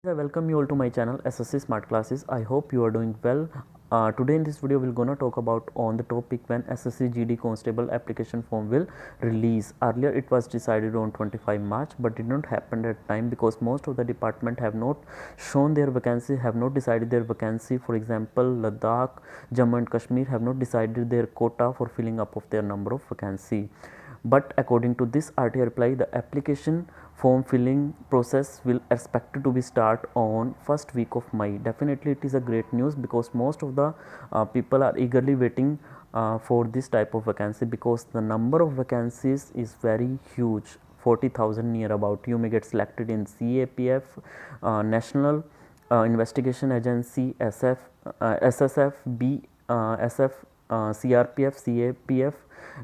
I welcome you all to my channel SSC Smart Classes. I hope you are doing well. Today in this video we're gonna talk about on the topic when SSC GD Constable application form will release. Earlier it was decided on 25 March but did not happen at time because most of the department have not shown their vacancy, have not decided their vacancy. For example, Ladakh, Jammu and Kashmir have not decided their quota for filling up of their number of vacancy. But according to this RTI reply, the application form filling process will expected to be start on first week of May. Definitely it is a great news because most of the people are eagerly waiting for this type of vacancy because the number of vacancies is very huge, 40,000 near about. You may get selected in CAPF, National Investigation Agency, SSF, SF, CRPF, CAPF,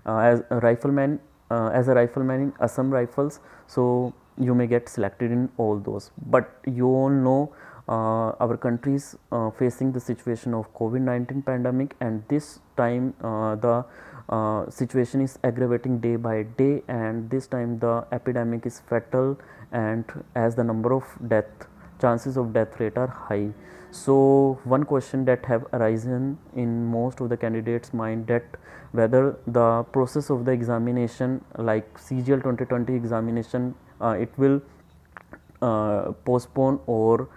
as a rifleman, in Assam Rifles. So you may get selected in all those. But you all know our country is facing the situation of COVID-19 pandemic, and this time the situation is aggravating day by day, and this time the epidemic is fatal, and as the number of chances of death rate are high. So one question that have arisen in most of the candidates mind, that whether the process of the examination like CGL 2020 examination it will postpone or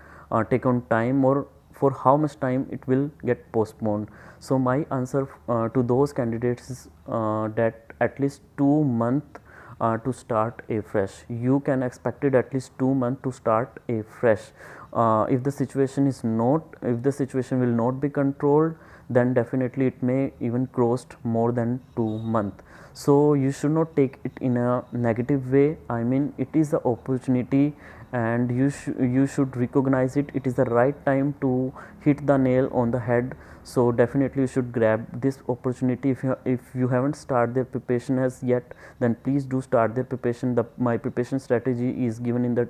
take on time, or for how much time it will get postponed. So my answer to those candidates is that at least 2 months to start a fresh. You can expect it at least 2 months to start a fresh. If the situation will not be controlled, then definitely it may even cost more than 2 months. So you should not take it in a negative way. I mean, it is the opportunity, and you should recognize it. It is the right time to hit the nail on the head. So definitely you should grab this opportunity. If you haven't started their preparation as yet, then please do start their preparation. My preparation strategy is given in the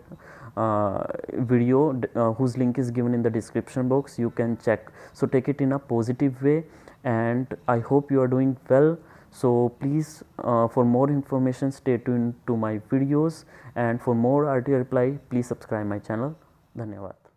video whose link is given in the description box. You can check. So take it in a positive way, and I hope you are doing well. So please, for more information, stay tuned to my videos, and for more RTI reply, please subscribe my channel. Dhanyawad.